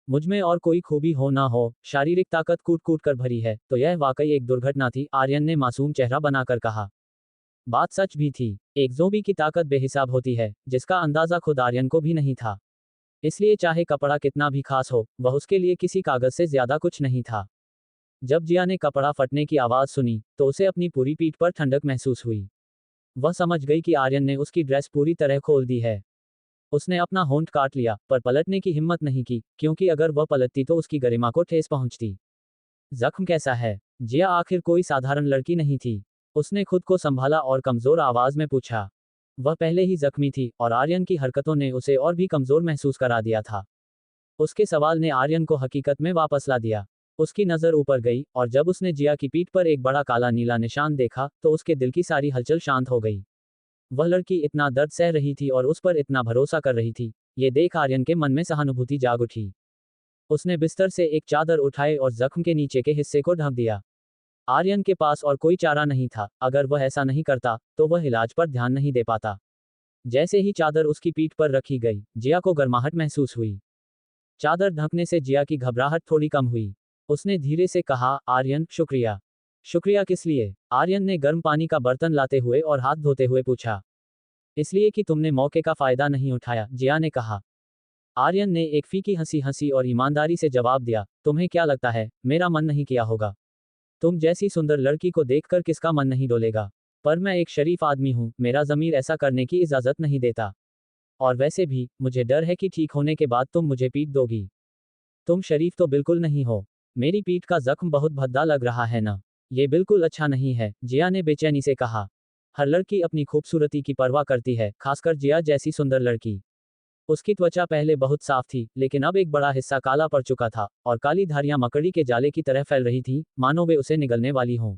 मुझमें और कोई खूबी हो ना हो, शारीरिक ताकत कूट कूट कर भरी है, तो यह वाकई एक दुर्घटना थी, आर्यन ने मासूम चेहरा बनाकर कहा। बात सच भी थी। एक ज़ोंबी की ताकत बेहिसाब होती है, जिसका अंदाजा खुद आर्यन को भी नहीं था। इसलिए चाहे कपड़ा कितना भी खास हो, वह उसके लिए किसी कागज से ज्यादा कुछ नहीं था। जब जिया ने कपड़ा फटने की आवाज सुनी, तो उसे अपनी पूरी पीठ पर ठंडक महसूस हुई। वह समझ गई कि आर्यन ने उसकी ड्रेस पूरी तरह खोल दी है। उसने अपना होंठ काट लिया, पर पलटने की हिम्मत नहीं की, क्योंकि अगर वह पलटती तो उसकी गरिमा को ठेस पहुंचती। जख्म कैसा है? जिया आखिर कोई साधारण लड़की नहीं थी। उसने खुद को संभाला और कमजोर आवाज में पूछा। वह पहले ही जख्मी थी और आर्यन की हरकतों ने उसे और भी कमजोर महसूस करा दिया था। उसके सवाल ने आर्यन को हकीकत में वापस ला दिया। उसकी नजर ऊपर गई और जब उसने जिया की पीठ पर एक बड़ा काला नीला निशान देखा तो उसके दिल की सारी हलचल शांत हो गई। वह लड़की इतना दर्द सह रही थी और उस पर इतना भरोसा कर रही थी। ये देख आर्यन के मन में सहानुभूति जाग उठी। उसने बिस्तर से एक चादर उठाए और जख्म के नीचे के हिस्से को ढक दिया। आर्यन के पास और कोई चारा नहीं था, अगर वह ऐसा नहीं करता तो वह इलाज पर ध्यान नहीं दे पाता। जैसे ही चादर उसकी पीठ पर रखी गई, जिया को गर्माहट महसूस हुई। चादर ढकने से जिया की घबराहट थोड़ी कम हुई। उसने धीरे से कहा, आर्यन, शुक्रिया। शुक्रिया किस लिए? आर्यन ने गर्म पानी का बर्तन लाते हुए और हाथ धोते हुए पूछा। इसलिए कि तुमने मौके का फायदा नहीं उठाया, जिया ने कहा। आर्यन ने एक फीकी हंसी हंसी और ईमानदारी से जवाब दिया, तुम्हें क्या लगता है, मेरा मन नहीं किया होगा? तुम जैसी सुंदर लड़की को देखकर किसका मन नहीं डोलेगा? पर मैं एक शरीफ आदमी हूं, मेरा ज़मीर ऐसा करने की इजाज़त नहीं देता। और वैसे भी, मुझे डर है कि ठीक होने के बाद तुम मुझे पीट दोगी। तुम शरीफ तो बिल्कुल नहीं हो। मेरी पीठ का जख्म बहुत भद्दा लग रहा है ना? ये बिल्कुल अच्छा नहीं है, जिया ने बेचैनी से कहा। हर लड़की अपनी खूबसूरती की परवाह करती है, खासकर जिया जैसी सुंदर लड़की। उसकी त्वचा पहले बहुत साफ थी, लेकिन अब एक बड़ा हिस्सा काला पड़ चुका था, और काली धारियां मकड़ी के जाले की तरह फैल रही थीं, मानो वे उसे निगलने वाली हों।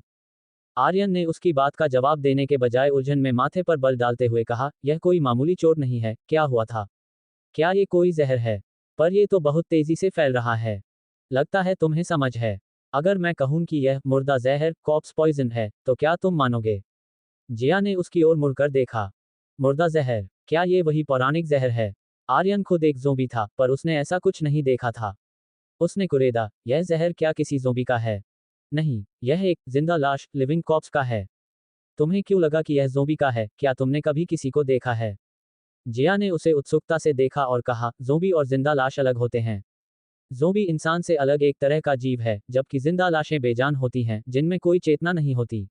आर्यन ने उसकी बात का जवाब देने के बजाय उलझन में माथे पर बल डालते हुए कहा, यह कोई मामूली चोट नहीं है, क्या हुआ था? क्या ये कोई जहर है? पर ये तो बहुत तेजी से फैल रहा है। लगता है तुम्हें समझ है। अगर मैं कहूं कि यह मुर्दा जहर, कॉप्स पॉइजन है, तो क्या तुम मानोगे? जिया ने उसकी ओर मुड़कर देखा। मुर्दा जहर? क्या ये वही पौराणिक जहर है? आर्यन खुद एक ज़ोंबी था, पर उसने ऐसा कुछ नहीं देखा था। उसने कुरेदा, यह जहर क्या किसी ज़ोंबी का है? नहीं, यह एक जिंदा लाश, लिविंग कॉप्स का है। तुम्हें क्यों लगा कि यह ज़ोंबी का है? क्या तुमने कभी किसी को देखा है? जिया ने उसे उत्सुकता से देखा और कहा, ज़ोंबी और जिंदा लाश अलग होते हैं। ज़ोंबी इंसान से अलग एक तरह का जीव है, जबकि जिंदा लाशें बेजान होती हैं, जिनमें कोई चेतना नहीं होती।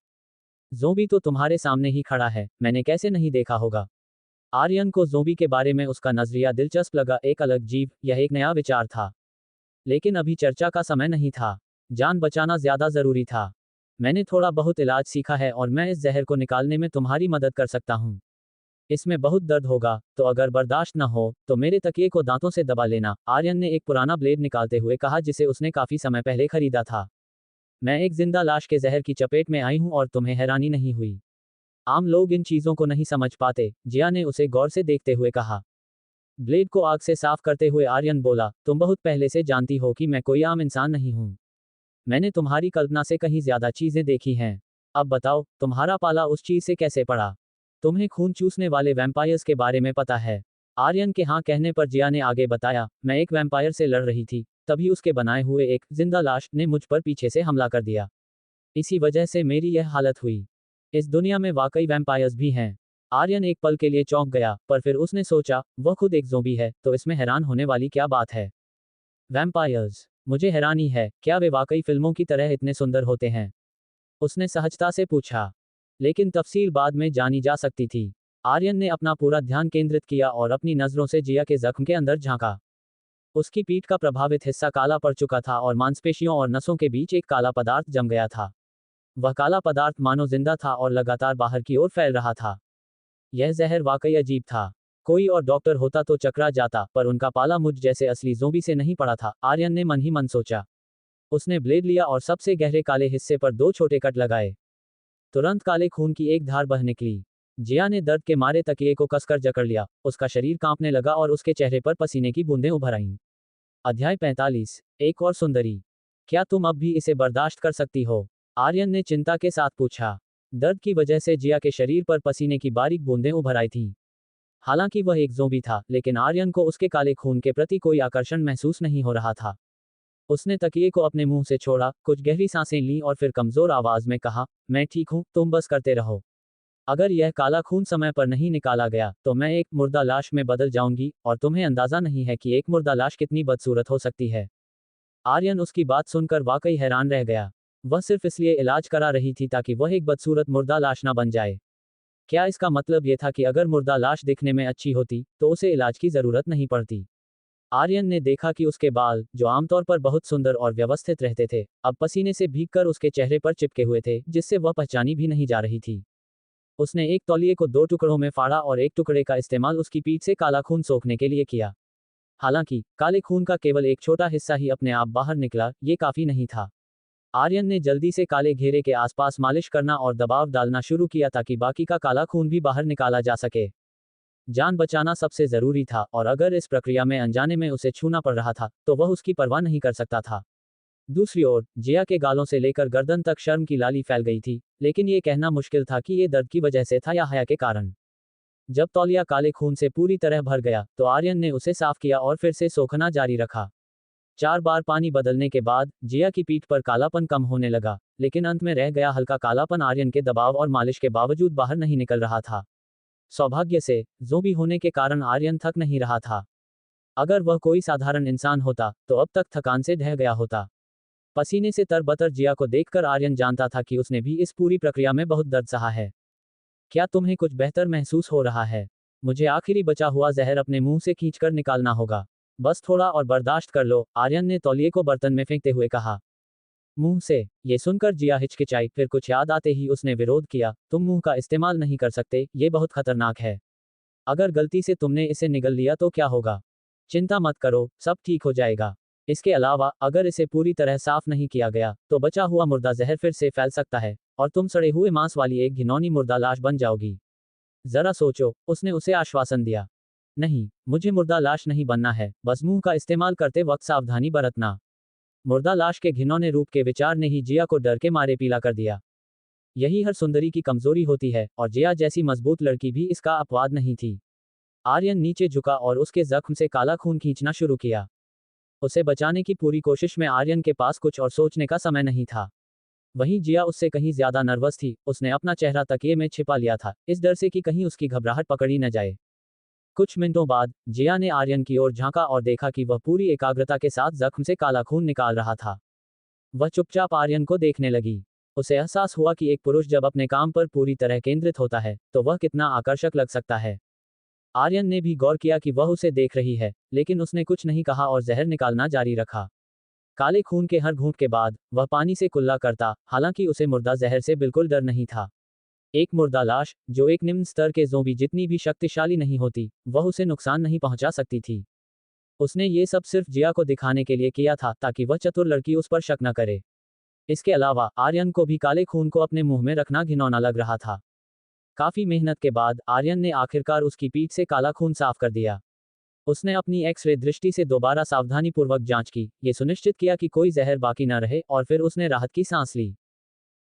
ज़ोंबी तो तुम्हारे सामने ही खड़ा है, मैंने कैसे नहीं देखा होगा? आर्यन को ज़ोंबी के बारे में उसका नजरिया दिलचस्प लगा, एक अलग जीव, यह एक नया विचार था। लेकिन अभी चर्चा का समय नहीं था। जान बचाना ज्यादा जरूरी था। मैंने थोड़ा बहुत इलाज सीखा है और मैं इस जहर को निकालने में तुम्हारी मदद कर सकता हूँ। इसमें बहुत दर्द होगा, तो अगर बर्दाश्त न हो, तो मेरे तकिए को दांतों से दबा लेना। आर्यन ने एक पुराना ब्लेड निकालते हुए कहा जिसे उसने काफी समय पहले खरीदा था। मैं एक जिंदा लाश के जहर की चपेट में आई हूं और तुम्हें हैरानी नहीं हुई? आम लोग इन चीजों को नहीं समझ पाते, जिया ने उसे गौर से देखते हुए कहा। ब्लेड को आग से साफ करते हुए आर्यन बोला, तुम बहुत पहले से जानती हो कि मैं कोई आम इंसान नहीं हूं। मैंने तुम्हारी कल्पना से कहीं ज्यादा चीजें देखी हैं। अब बताओ, तुम्हारा पाला उस चीज से कैसे पड़ा? तुम्हें खून चूसने वाले वैम्पायर्स के बारे में पता है? आर्यन के हाँ कहने पर जिया ने आगे बताया, मैं एक वैम्पायर से लड़ रही थी, तभी उसके बनाए हुए एक जिंदा लाश ने मुझ पर पीछे से हमला कर दिया। इसी वजह से मेरी यह हालत हुई। इस दुनिया में वाकई वैम्पायर्स भी हैं। आर्यन एक पल के लिए चौंक गया, पर फिर उसने सोचा, वह खुद एक ज़ोंबी है, तो इसमें हैरान होने वाली क्या बात है? वैम्पायर्स, मुझे हैरानी है, क्या वे वाकई फिल्मों की तरह इतने सुंदर होते हैं? उसने सहजता से पूछा। लेकिन तफसील बाद में जानी जा सकती थी। आर्यन ने अपना पूरा ध्यान केंद्रित किया और अपनी नजरों से जिया के जख्म के अंदर झांका। उसकी पीठ का प्रभावित हिस्सा काला पड़ चुका था और मांसपेशियों और नसों के बीच एक काला पदार्थ जम गया था। वह काला पदार्थ मानो जिंदा था और लगातार बाहर की ओर फैल रहा था। यह जहर वाकई अजीब था। कोई और डॉक्टर होता तो चकरा जाता, पर उनका पाला मुझ जैसे असली ज़ोंबी से नहीं पड़ा था। आर्यन ने मन ही मन सोचा। उसने ब्लेड लिया और सबसे गहरे काले हिस्से पर दो छोटे कट लगाए। तुरंत काले खून की एक धार बह निकली। जिया ने दर्द के मारे तकिए को कसकर जकड़ लिया, उसका शरीर कांपने लगा और उसके चेहरे पर पसीने की बूंदें उभर आईं। अध्याय 45। एक और सुंदरी। क्या तुम अब भी इसे बर्दाश्त कर सकती हो? आर्यन ने चिंता के साथ पूछा। दर्द की वजह से जिया के शरीर पर पसीने की बारीक बूंदें उभर आई थीं। हालांकि वह एक ज़ोंबी था, लेकिन आर्यन को उसके काले खून के प्रति कोई आकर्षण महसूस नहीं हो रहा था। उसने तकिए को अपने मुंह से छोड़ा, कुछ गहरी सांसें लीं और फिर कमजोर आवाज में कहा, मैं ठीक हूं, तुम बस करते रहो। अगर यह काला खून समय पर नहीं निकाला गया, तो मैं एक मुर्दा लाश में बदल जाऊंगी, और तुम्हें अंदाजा नहीं है कि एक मुर्दा लाश कितनी बदसूरत हो सकती है। आर्यन उसकी बात सुनकर वाकई हैरान रह गया। वह सिर्फ इसलिए इलाज करा रही थी ताकि वह एक बदसूरत मुर्दा लाश ना बन जाए। क्या इसका मतलब यह था कि अगर मुर्दा लाश दिखने में अच्छी होती, तो उसे इलाज की जरूरत नहीं पड़ती? आर्यन ने देखा कि उसके बाल, जो आमतौर पर बहुत सुंदर और व्यवस्थित रहते थे, अब पसीने से भीगकर उसके चेहरे पर चिपके हुए थे, जिससे वह पहचानी भी नहीं जा रही थी। उसने एक तौलिए को दो टुकड़ों में फाड़ा और एक टुकड़े का इस्तेमाल उसकी पीठ से काला खून सोखने के लिए किया। हालांकि काले खून का केवल एक छोटा हिस्सा ही अपने आप बाहर निकला, ये काफी नहीं था। आर्यन ने जल्दी से काले घेरे के आसपास मालिश करना और दबाव डालना शुरू किया ताकि बाकी का काला खून भी बाहर निकाला जा सके। जान बचाना सबसे जरूरी था, और अगर इस प्रक्रिया में अनजाने में उसे छूना पड़ रहा था, तो वह उसकी परवाह नहीं कर सकता था। दूसरी ओर, जिया के गालों से लेकर गर्दन तक शर्म की लाली फैल गई थी, लेकिन ये कहना मुश्किल था कि ये दर्द की वजह से था या हया के कारण। जब तौलिया काले खून से पूरी तरह भर गया, तो आर्यन ने उसे साफ किया और फिर से सोखना जारी रखा। 4 बार पानी बदलने के बाद जिया की पीठ पर कालापन कम होने लगा, लेकिन अंत में रह गया हल्का कालापन आर्यन के दबाव और मालिश के बावजूद बाहर नहीं निकल रहा था। सौभाग्य से, ज़ोंबी होने के कारण आर्यन थक नहीं रहा था। अगर वह कोई साधारण इंसान होता, तो अब तक थकान से ढह गया होता। पसीने से तरबतर जिया को देखकर आर्यन जानता था कि उसने भी इस पूरी प्रक्रिया में बहुत दर्द सहा है। क्या तुम्हें कुछ बेहतर महसूस हो रहा है? मुझे आखिरी बचा हुआ जहर अपने मुंह से खींचकर निकालना होगा। बस थोड़ा और बर्दाश्त कर लो, आर्यन ने तौलिए को बर्तन में फेंकते हुए कहा। मुंह से, ये सुनकर जिया हिचकिचाई, फिर कुछ याद आते ही उसने विरोध किया, तुम मुंह का इस्तेमाल नहीं कर सकते, ये बहुत खतरनाक है। अगर गलती से तुमने इसे निगल लिया तो क्या होगा? चिंता मत करो, सब ठीक हो जाएगा। इसके अलावा, अगर इसे पूरी तरह साफ नहीं किया गया, तो बचा हुआ मुर्दा जहर फिर से फैल सकता है, और तुम सड़े हुए मांस वाली एक घिनौनी मुर्दा लाश बन जाओगी। जरा सोचो, उसने उसे आश्वासन दिया। नहीं, मुझे मुर्दा लाश नहीं बनना है, बस मुंह का इस्तेमाल करते वक्त सावधानी बरतना। मुर्दा लाश के घिनौने रूप के विचार ने ही जिया को डर के मारे पीला कर दिया। यही हर सुंदरी की कमजोरी होती है, और जिया जैसी मजबूत लड़की भी इसका अपवाद नहीं थी। आर्यन नीचे झुका और उसके जख्म से काला खून खींचना शुरू किया। उसे बचाने की पूरी कोशिश में आर्यन के पास कुछ और सोचने का समय नहीं था। वहीं जिया उससे कहीं ज्यादा नर्वस थी, उसने अपना चेहरा तकिए में छिपा लिया था, इस डर से कि कहीं उसकी घबराहट पकड़ी न जाए। कुछ मिनटों बाद जिया ने आर्यन की ओर झांका और देखा कि वह पूरी एकाग्रता के साथ जख्म से काला खून निकाल रहा था। वह चुपचाप आर्यन को देखने लगी। उसे एहसास हुआ कि एक पुरुष जब अपने काम पर पूरी तरह केंद्रित होता है तो वह कितना आकर्षक लग सकता है। आर्यन ने भी गौर किया कि वह उसे देख रही है, लेकिन उसने कुछ नहीं कहा और जहर निकालना जारी रखा। काले खून के हर घूंट के बाद वह पानी से कुल्ला करता, हालांकि उसे मुर्दा जहर से बिल्कुल डर नहीं था। एक मुर्दा लाश, जो एक निम्न स्तर के ज़ोंबी जितनी भी शक्तिशाली नहीं होती, वह उसे नुकसान नहीं पहुंचा सकती थी। उसने ये सब सिर्फ जिया को दिखाने के लिए किया था ताकि वह चतुर लड़की उस पर शक न करे। इसके अलावा आर्यन को भी काले खून को अपने मुंह में रखना घिनौना लग रहा था। काफी मेहनत के बाद आर्यन ने आखिरकार उसकी पीठ से काला खून साफ कर दिया। उसने अपनी एक्स-रे दृष्टि से दोबारा सावधानीपूर्वक जांच की, ये सुनिश्चित किया कि कोई जहर बाकी न रहे, और फिर उसने राहत की सांस ली।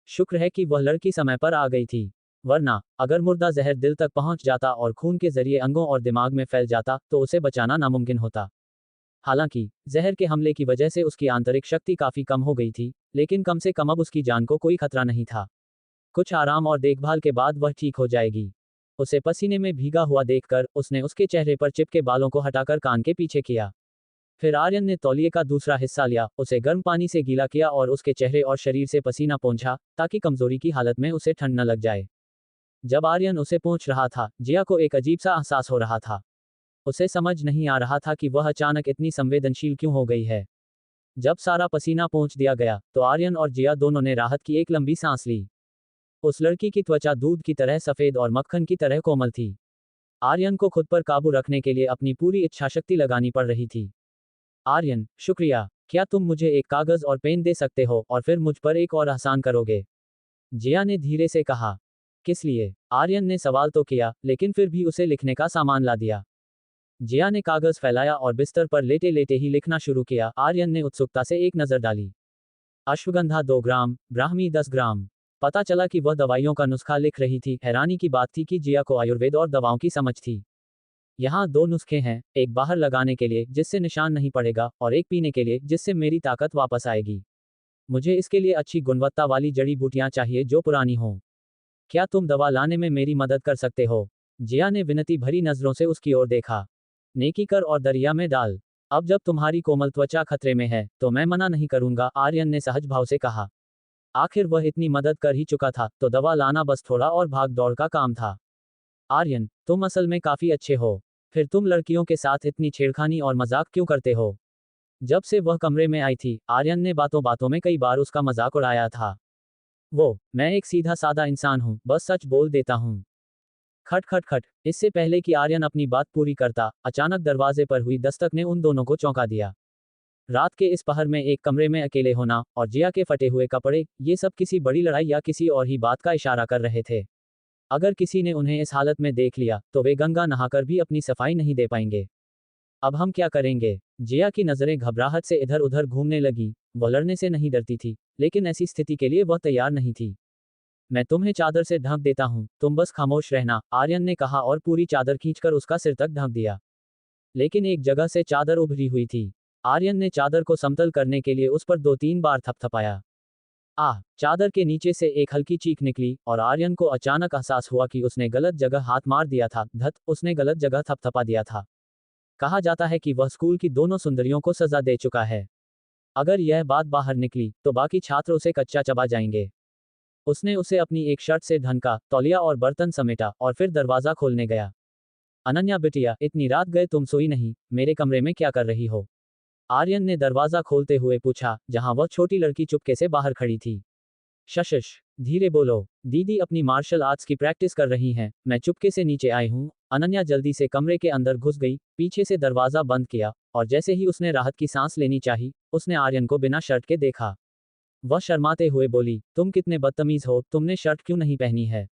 शुक्र है कि वह लड़की समय पर आ गई थी, वरना अगर मुर्दा जहर दिल तक पहुंच जाता और खून के जरिए अंगों और दिमाग में फैल जाता तो उसे बचाना नामुमकिन होता। हालांकि जहर के हमले की वजह से उसकी आंतरिक शक्ति काफी कम हो गई थी, लेकिन कम से कम अब उसकी जान को कोई खतरा नहीं था। कुछ आराम और देखभाल के बाद वह ठीक हो जाएगी। उसे पसीने में भीगा हुआ देखकर उसने उसके चेहरे पर चिपके बालों को हटाकर कान के पीछे किया। फिर आर्यन ने तौलिए का दूसरा हिस्सा लिया, उसे गर्म पानी से गीला किया और उसके चेहरे और शरीर से पसीना पोंछा, ताकि कमजोरी की हालत में उसे ठंड न लग जाए। जब आर्यन उसे पोंछ रहा था, जिया को एक अजीब सा एहसास हो रहा था। उसे समझ नहीं आ रहा था कि वह अचानक इतनी संवेदनशील क्यों हो गई है। जब सारा पसीना पोंछ दिया गया तो आर्यन और जिया दोनों ने राहत की एक लंबी सांस ली। उस लड़की की त्वचा दूध की तरह सफेद और मक्खन की तरह कोमल थी। आर्यन को खुद पर काबू रखने के लिए अपनी पूरी इच्छाशक्ति लगानी पड़ रही थी। आर्यन, शुक्रिया। क्या तुम मुझे एक कागज और पेन दे सकते हो और फिर मुझ पर एक और एहसान करोगे? जिया ने धीरे से कहा। किस लिए? आर्यन ने सवाल तो किया, लेकिन फिर भी उसे लिखने का सामान ला दिया। जिया ने कागज फैलाया और बिस्तर पर लेटे लेटे ही लिखना शुरू किया। आर्यन ने उत्सुकता से एक नजर डाली। अश्वगंधा 2 ग्राम, ब्राह्मी 10 ग्राम। पता चला कि वह दवाइयों का नुस्खा लिख रही थी। हैरानी की बात थी कि जिया को आयुर्वेद और दवाओं की समझ थी। यहाँ 2 नुस्खे हैं, एक बाहर लगाने के लिए जिससे निशान नहीं पड़ेगा, और एक पीने के लिए जिससे मेरी ताकत वापस आएगी। मुझे इसके लिए अच्छी गुणवत्ता वाली जड़ी बूटियां चाहिए जो पुरानी हों। क्या तुम दवा लाने में मेरी मदद कर सकते हो? जिया ने विनती भरी नजरों से उसकी ओर देखा। नेकी कर और दरिया में डाल। अब जब तुम्हारी कोमल त्वचा खतरे में है तो मैं मना नहीं करूंगा, आर्यन ने सहज भाव से कहा। आखिर वह इतनी मदद कर ही चुका था, तो दवा लाना बस थोड़ा और भाग दौड़ का काम था। आर्यन, तुम असल में काफी अच्छे हो। फिर तुम लड़कियों के साथ इतनी छेड़खानी और मजाक क्यों करते हो? जब से वह कमरे में आई थी, आर्यन ने बातों बातों में कई बार उसका मजाक उड़ाया था। मैं एक सीधा सादा इंसान हूँ, बस सच बोल देता हूँ। खट खट खट। इससे पहले कि आर्यन अपनी बात पूरी करता, अचानक दरवाजे पर हुई दस्तक ने उन दोनों को चौंका दिया। रात के इस पहर में एक कमरे में अकेले होना और जिया के फटे हुए कपड़े, ये सब किसी बड़ी लड़ाई या किसी और ही बात का इशारा कर रहे थे। अगर किसी ने उन्हें इस हालत में देख लिया तो वे गंगा नहाकर भी अपनी सफाई नहीं दे पाएंगे। अब हम क्या करेंगे? जिया की नजरें घबराहट से इधर उधर घूमने लगी। वह लड़ने से नहीं डरती थी, लेकिन ऐसी स्थिति के लिए वह तैयार नहीं थी। मैं तुम्हें चादर से ढक देता हूँ, तुम बस खामोश रहना, आर्यन ने कहा और पूरी चादर खींचकर उसका सिर तक ढक दिया। लेकिन एक जगह से चादर उभरी हुई थी। आर्यन ने चादर को समतल करने के लिए उस पर 2-3 बार थपथपाया। चादर के नीचे से एक हल्की चीख निकली और आर्यन को अचानक एहसास हुआ कि उसने गलत जगह हाथ मार दिया था। उसने गलत जगह थपथपा दिया था। कहा जाता है कि वह स्कूल की दोनों सुंदरियों को सजा दे चुका है। अगर यह बात बाहर निकली तो बाकी छात्र उसे कच्चा चबा जाएंगे। उसने उसे अपनी एक शर्ट से ढंका, तौलिया और बर्तन समेटा और फिर दरवाजा खोलने गया। अनन्या बिटिया, इतनी रात गए तुम सोई नहीं, मेरे कमरे में क्या कर रही हो? आर्यन ने दरवाजा खोलते हुए पूछा, जहां वह छोटी लड़की चुपके से बाहर खड़ी थी। शशश, धीरे बोलो, दीदी अपनी मार्शल आर्ट्स की प्रैक्टिस कर रही हैं, मैं चुपके से नीचे आई हूँ। अनन्या जल्दी से कमरे के अंदर घुस गई, पीछे से दरवाजा बंद किया, और जैसे ही उसने राहत की सांस लेनी चाही, उसने आर्यन को बिना शर्ट के देखा। वह शर्माते हुए बोली, तुम कितने बदतमीज हो, तुमने शर्ट क्यों नहीं पहनी है?